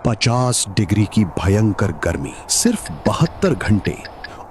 50 degree की भयंकर गर्मी, सिर्फ 72 घंटे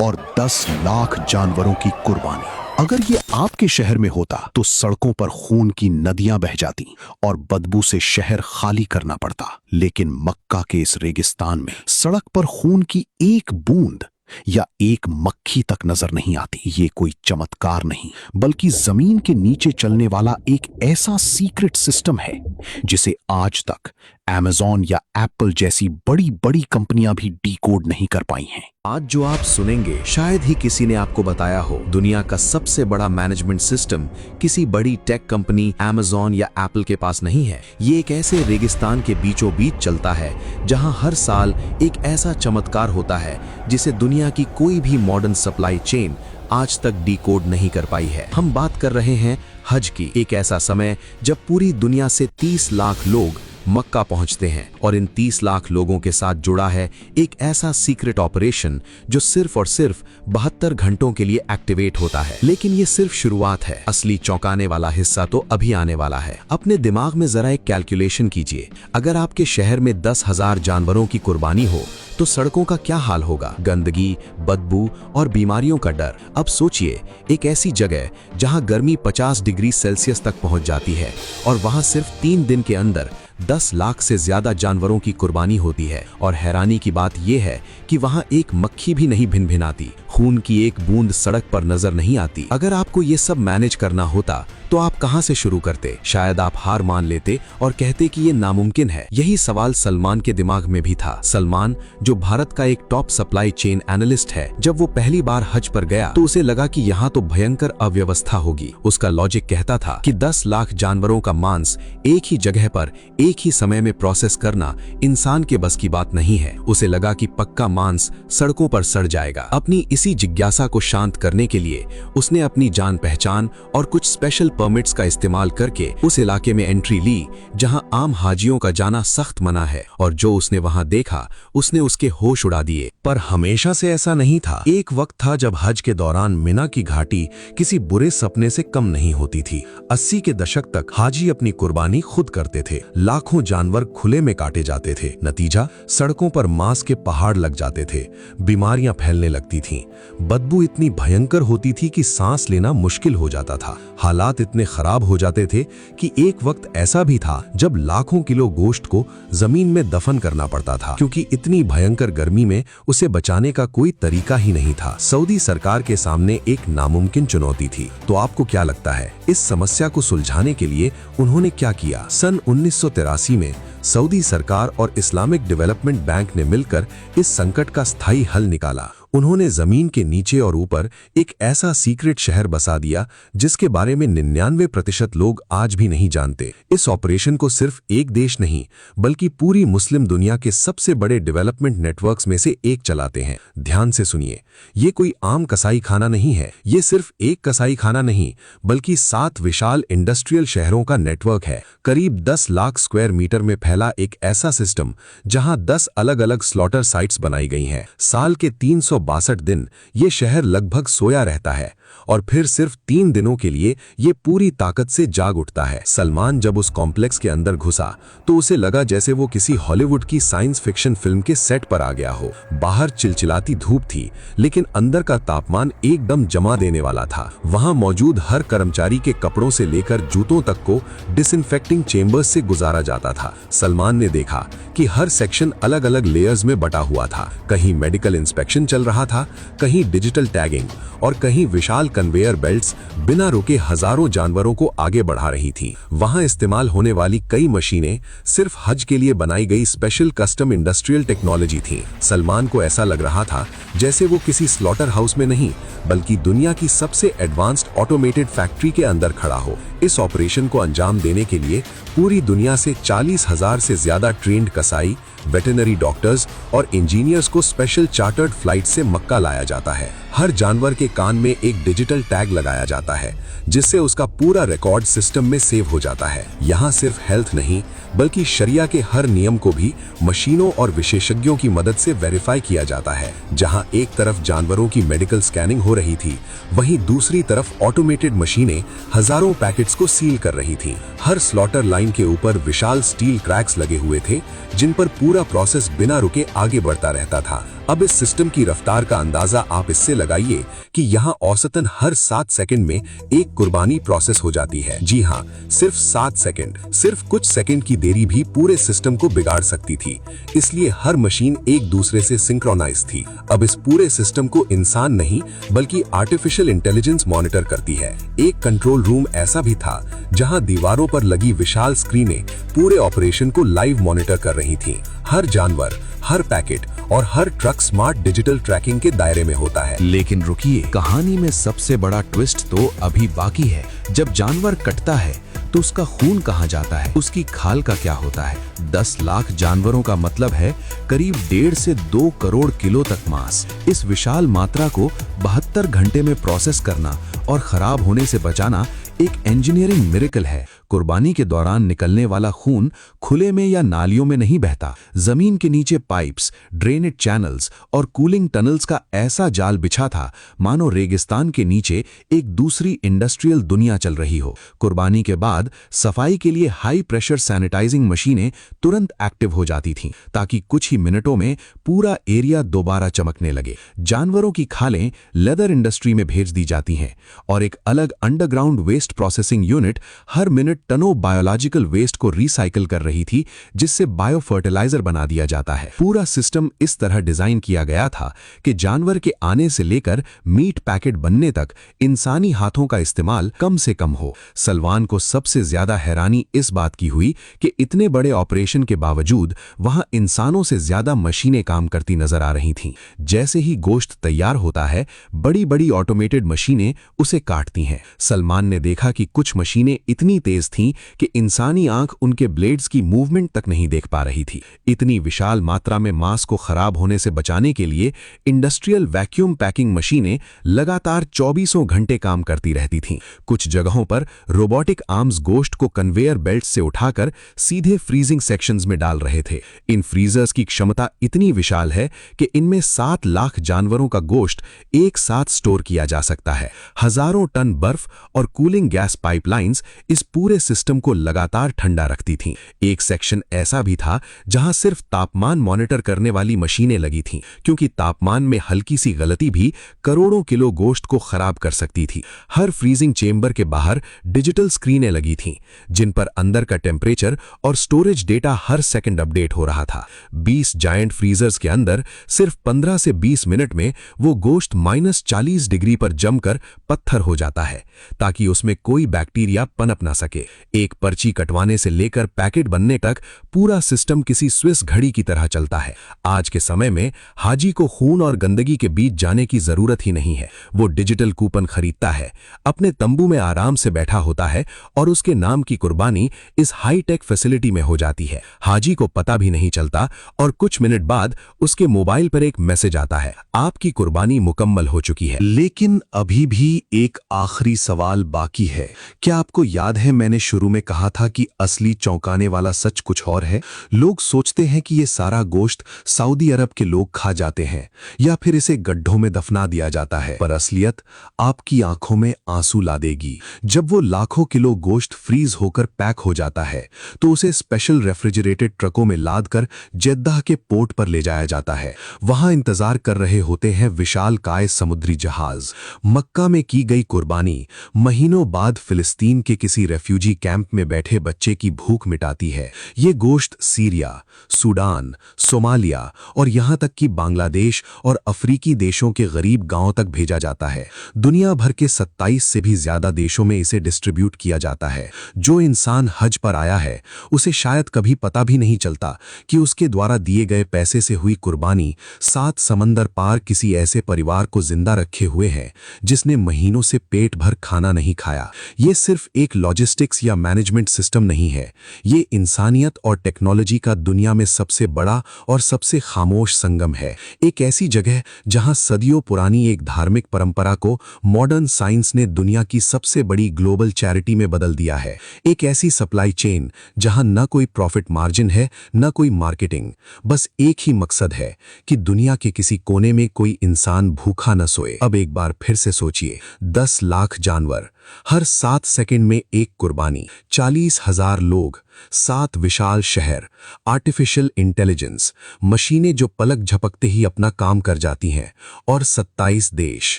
और 10 लाख जानवरों की कुर्बानी। अगर ये आपके शहर में होता तो सड़कों पर खून की नदियां बह जाती और बदबू से शहर खाली करना पड़ता। लेकिन मक्का के इस रेगिस्तान में सड़क पर खून की एक बूंद या एक मक्खी तक नजर नहीं आती। ये कोई चमत्कार नहीं, बल्कि जमीन के नीचे चलने वाला एक ऐसा सीक्रेट सिस्टम है जिसे आज तक अमेज़न या एप्पल जैसी बड़ी बड़ी कंपनियां भी डीकोड नहीं कर पाई हैं। आज जो आप सुनेंगे शायद ही किसी ने आपको बताया हो। दुनिया का सबसे बड़ा मैनेजमेंट सिस्टम किसी बड़ी टेक कंपनी अमेज़न या एप्पल के पास नहीं है। ये एक ऐसे रेगिस्तान के बीचों बीच चलता है जहां हर साल एक ऐसा चमत्कार होता है जिसे दुनिया की कोई भी मॉडर्न सप्लाई चेन आज तक डीकोड नहीं कर पाई है। हम बात कर रहे हैं हज की। एक ऐसा समय जब पूरी दुनिया से 30 लाख लोग मक्का पहुंचते हैं और इन 30 लाख लोगों के साथ जुड़ा है एक ऐसा सीक्रेट ऑपरेशन जो सिर्फ और सिर्फ 72 घंटों के लिए एक्टिवेट होता है। लेकिन ये सिर्फ शुरुआत है, असली चौंकाने वाला हिस्सा तो अभी आने वाला है। अपने दिमाग में जरा एक कैलकुलेशन कीजिए, अगर आपके शहर में 10,000 जानवरों की कुर्बानी हो तो सड़कों का क्या हाल होगा। गंदगी, बदबू और बीमारियों का डर। अब सोचिए, एक ऐसी जगह जहां गर्मी 50 डिग्री सेल्सियस तक पहुंच जाती है और वहां सिर्फ 3 दिन के अंदर 10 लाख से ज्यादा जानवरों की कुर्बानी होती है। और हैरानी की बात यह है कि वहां एक मक्खी भी नहीं भिनभिनाती, खून की एक बूंद सड़क पर नजर नहीं आती। अगर आपको ये सब मैनेज करना होता तो आप कहां से शुरू करते? शायद आप हार मान लेते और कहते कि ये नामुमकिन है। यही सवाल सलमान के दिमाग में भी था। सलमान, जो भारत का एक टॉप सप्लाई चेन एनालिस्ट है, जब वो पहली बार हज पर गया तो उसे लगा कि यहाँ तो भयंकर अव्यवस्था होगी। उसका लॉजिक कहता था कि 10 लाख जानवरों का मांस एक ही जगह पर एक ही समय में प्रोसेस करना इंसान के बस की बात नहीं है। उसे लगा कि पक्का मांस सड़कों पर सड़ जाएगा। अपनी इसी जिज्ञासा को शांत करने के लिए उसने अपनी जान पहचान और कुछ स्पेशल परमिट्स का इस्तेमाल करके उस इलाके में एंट्री ली जहां आम हाजियों का जाना सख्त मना है। और जो उसने वहां देखा उसने उसके होश उड़ा दिए। पर हमेशा से ऐसा नहीं था। एक वक्त था जब हज के दौरान मिना की घाटी किसी बुरे सपने से कम नहीं होती थी। 80 के दशक तक हाजी अपनी कुर्बानी खुद करते थे। लाखों जानवर खुले में काटे जाते थे। नतीजा, सड़कों पर मांस के पहाड़ लग जाते थे, बीमारियां फैलने लगती थीं, बदबू इतनी भयंकर होती थी कि सांस लेना मुश्किल हो जाता था। हालात इतने खराब हो जाते थे कि एक वक्त ऐसा भी था जब लाखों किलो गोश्त को जमीन में दफन करना पड़ता था, क्योंकि इतनी भयंकर गर्मी में उसे बचाने का कोई तरीका ही नहीं था। सऊदी सरकार के सामने एक नामुमकिन चुनौती थी। तो आपको क्या लगता है, इस समस्या को सुलझाने के लिए उन्होंने क्या किया? सन 1983 में सऊदी सरकार और इस्लामिक डेवलपमेंट बैंक ने मिलकर इस संकट का स्थायी हल निकाला। उन्होंने जमीन के नीचे और ऊपर एक ऐसा सीक्रेट शहर बसा दिया जिसके बारे में 99% लोग आज भी नहीं जानते। इस ऑपरेशन को सिर्फ एक देश नहीं, बल्कि पूरी मुस्लिम दुनिया के सबसे बड़े डेवलपमेंट नेटवर्क्स में से एक चलाते हैं। ध्यान से सुनिए, ये कोई आम कसाई खाना नहीं है। ये सिर्फ एक कसाई खाना नहीं, बल्कि 7 विशाल इंडस्ट्रियल शहरों का नेटवर्क है। करीब 10 लाख स्क्वायर मीटर में फैला एक ऐसा सिस्टम जहां 10 अलग अलग स्लॉटर साइट्स बनाई गई हैं। साल के 362 दिन ये शहर लगभग सोया रहता है और फिर सिर्फ 3 दिनों के लिए ये पूरी ताकत से जाग उठता है। सलमान जब उस कॉम्प्लेक्स के अंदर घुसा तो उसे लगा जैसे वो किसी हॉलीवुड की साइंस फिक्शन फिल्म के सेट पर आ गया हो। बाहर चिलचिलाती धूप थी, लेकिन अंदर का तापमान एकदम जमा देने वाला था। वहां मौजूद हर कर्मचारी के कपड़ों से लेकर जूतों तक को डिसइंफेक्टिंग चेंबर्स से गुजारा जाता था। सलमान ने देखा कि हर सेक्शन अलग अलग लेयर्स में बटा हुआ था। कहीं मेडिकल इंस्पेक्शन चल रहा था, कहीं डिजिटल टैगिंग और कहीं विशाल कन्वेयर बेल्ट्स बिना रुके हजारों जानवरों को आगे बढ़ा रही थीं। वहां इस्तेमाल होने वाली कई मशीनें सिर्फ हज के लिए बनाई गई स्पेशल कस्टम इंडस्ट्रियल टेक्नोलॉजी थीं। सलमान को ऐसा लग रहा था जैसे वो किसी स्लॉटर हाउस में नहीं, बल्कि दुनिया की सबसे एडवांस्ड ऑटोमेटेड फैक्ट्री के अंदर खड़ा हो। इस ऑपरेशन को अंजाम देने के लिए पूरी दुनिया से 40,000 से ज्यादा ट्रेंड कसाई, वेटरनरी डॉक्टर्स और इंजीनियर्स को स्पेशल चार्टर्ड फ्लाइट से मक्का लाया जाता है। हर जानवर के कान में एक डिजिटल टैग लगाया जाता है जिससे उसका पूरा रिकॉर्ड सिस्टम में सेव हो जाता है। यहाँ सिर्फ हेल्थ नहीं, बल्कि शरिया के हर नियम को भी मशीनों और विशेषज्ञों की मदद से वेरीफाई किया जाता है। जहाँ एक तरफ जानवरों की मेडिकल स्कैनिंग हो रही थी, वहीं दूसरी तरफ ऑटोमेटेड मशीनें हजारों पैकेट प्रोसेस को सील कर रही थीं। हर स्लॉटर लाइन के ऊपर विशाल स्टील क्रैक्स लगे हुए थे, जिन पर पूरा प्रोसेस बिना रुके आगे बढ़ता रहता था। अब इस सिस्टम की रफ्तार का अंदाजा आप इससे लगाइए कि यहाँ औसतन हर 7 सेकंड में एक कुर्बानी प्रोसेस हो जाती है। जी हाँ, सिर्फ 7 सेकंड। सिर्फ कुछ सेकंड की देरी भी पूरे सिस्टम को बिगाड़ सकती थी, इसलिए हर मशीन एक दूसरे से सिंक्रोनाइज थी। अब इस पूरे सिस्टम को इंसान नहीं बल्कि आर्टिफिशियल इंटेलिजेंस मॉनिटर करती है। एक कंट्रोल रूम ऐसा भी था जहाँ दीवारों पर लगी विशाल स्क्रीनें पूरे ऑपरेशन को लाइव मॉनिटर कर रही थीं। हर जानवर, हर पैकेट और हर ट्रक स्मार्ट डिजिटल ट्रैकिंग के दायरे में होता है। लेकिन रुकिए, कहानी में सबसे बड़ा ट्विस्ट तो अभी बाकी है। जब जानवर कटता है तो उसका खून कहाँ जाता है, उसकी खाल का क्या होता है? 10 लाख जानवरों का मतलब है करीब 1.5 से 2 करोड़ किलो तक मांस। इस विशाल मात्रा को 72 घंटे में प्रोसेस करना और खराब होने से बचाना एक इंजीनियरिंग मिरेकल है। कुर्बानी के दौरान निकलने वाला खून खुले में या नालियों में नहीं बहता। जमीन के नीचे पाइप्स, ड्रेनेज चैनल्स और कूलिंग टनल्स का ऐसा जाल बिछा था मानो रेगिस्तान के नीचे एक दूसरी इंडस्ट्रियल दुनिया चल रही हो। कुर्बानी के बाद सफाई के लिए हाई प्रेशर सैनिटाइजिंग मशीनें तुरंत एक्टिव हो जाती थीं, ताकि कुछ ही मिनटों में पूरा एरिया दोबारा चमकने लगे। जानवरों की खालें लेदर इंडस्ट्री में भेज दी जाती हैं और एक अलग अंडरग्राउंड वेस्ट प्रोसेसिंग यूनिट हर मिनट टनों बायोलॉजिकल वेस्ट को रिसाइकिल कर रही थी, जिससे बायो फर्टिलाइजर बना दिया जाता है। पूरा सिस्टम इस तरह डिजाइन किया गया था कि जानवर के आने से लेकर मीट पैकेट बनने तक इंसानी हाथों का इस्तेमाल कम से कम हो। सलमान को सबसे ज्यादा हैरानी इस बात की हुई कि इतने बड़े ऑपरेशन के बावजूद वहां इंसानों से ज्यादा मशीनें काम करती नजर आ रही थीं। जैसे ही गोश्त तैयार होता है, बड़ी बड़ी ऑटोमेटेड मशीनें उसे काटती हैं। सलमान ने देखा कि कुछ मशीनें इतनी तेज थीं कि इंसानी आंख उनके ब्लेड्स की मूवमेंट तक नहीं देख पा रही थी। इतनी विशाल मात्रा में मांस को खराब होने से बचाने के लिए इंडस्ट्रियल वैक्यूम पैकिंग मशीनें लगातार 24 घंटे काम करती रहती थीं। कुछ जगहों पर रोबोटिक आर्म्स गोश्त को कन्वेयर बेल्ट से उठाकर सीधे फ्रीजिंग सेक्शंस में डाल रहे थे। इन फ्रीजर्स की क्षमता इतनी विशाल है कि इनमें 7 लाख जानवरों का गोश्त एक साथ स्टोर किया जा सकता है। हजारों टन बर्फ और कूलिंग गैस पाइपलाइंस इस पूरे सिस्टम को लगातार ठंडा रखती थीं। एक सेक्शन ऐसा भी था जहां सिर्फ तापमान मॉनिटर करने वाली मशीनें लगी थीं, क्योंकि तापमान में हल्की सी गलती भी करोड़ों किलो गोश्त को खराब कर सकती थी। हर फ्रीजिंग चेंबर के बाहर डिजिटल स्क्रीनें लगी थीं, जिन पर अंदर का टेम्परेचर और स्टोरेज डेटा हर सेकंड अपडेट हो रहा था। 20 जायंट फ्रीजर्स के अंदर सिर्फ 15 से 20 मिनट में वो गोश्त -40 डिग्री पर जमकर पत्थर हो जाता है, ताकि उसमें कोई बैक्टीरिया पनप ना सके। एक पर्ची कटवाने से लेकर पैकेट बनने तक पूरा सिस्टम किसी स्विस घड़ी की तरह चलता है। आज के समय में हाजी को खून और गंदगी के बीच जाने की जरूरत ही नहीं है। वो डिजिटल कूपन खरीदता है, अपने तंबू में आराम से बैठा होता है और उसके नाम की कुर्बानी इस हाईटेक फैसिलिटी में हो जाती है। हाजी को पता भी नहीं चलता और कुछ मिनट बाद उसके मोबाइल पर एक मैसेज आता है, आपकी कुर्बानी मुकम्मल हो चुकी है। लेकिन अभी भी एक आखिरी सवाल बाकी है। क्या आपको याद है मैंने शुरू में कहा था कि असली चौंकाने वाला सच कुछ और है? लोग सोचते हैं कि ये सारा गोश्त सऊदी अरब के लोग खा जाते हैं या फिर इसे गड्ढों में दफना दिया जाता है, पर असलियत आपकी आंखों में आंसू ला देगी। जब वो लाखों किलो गोश्त फ्रीज होकर पैक हो जाता है तो उसे स्पेशल रेफ्रिजरेटेड ट्रकों में लाद कर जेद्दाह के पोर्ट पर ले जाया जाता है। वहां इंतजार कर रहे होते हैं विशाल काय समुद्री जहाज। मक्का में की गई कुर्बानी महीनों बाद फिलिस्तीन के किसी रेफ्यूजी कैंप में बैठे बच्चे की भूख मिटाती है। ये गोश्त सीरिया, सूडान, सोमालिया और यहां तक कि बांग्लादेश और अफ्रीकी देशों के गरीब गांवों तक भेजा जाता है। दुनिया भर के 27 से भी ज्यादा देशों में इसे डिस्ट्रीब्यूट किया जाता है। जो इंसान हज पर आया है उसे शायद कभी पता भी नहीं चलता कि उसके द्वारा दिए गए पैसे से हुई कुर्बानी 7 समंदर पार किसी ऐसे परिवार को जिंदा रखे हुए है जिसने महीनों से पेट भर खाना नहीं खाया। ये सिर्फ एक लॉजिस्टिक्स टैक्स या मैनेजमेंट सिस्टम नहीं है, ये इंसानियत और टेक्नोलॉजी का दुनिया में सबसे बड़ा और सबसे खामोश संगम है। एक ऐसी जगह जहां सदियों पुरानी एक धार्मिक परंपरा को मॉडर्न साइंस ने दुनिया की सबसे बड़ी ग्लोबल चैरिटी में बदल दिया है। एक ऐसी सप्लाई चेन जहां न कोई प्रॉफिट मार्जिन है, न कोई मार्केटिंग, बस एक ही मकसद है कि दुनिया के किसी कोने में कोई इंसान भूखा न सोए। अब एक बार फिर से सोचिए, 10 लाख जानवर, हर 7 सेकंड में एक कुर्बानी, 40,000 लोग, 7 विशाल शहर, आर्टिफिशियल इंटेलिजेंस, मशीनें जो पलक झपकते ही अपना काम कर जाती हैं, और 27 देश।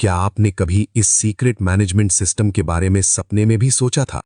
क्या आपने कभी इस सीक्रेट मैनेजमेंट सिस्टम के बारे में सपने में भी सोचा था?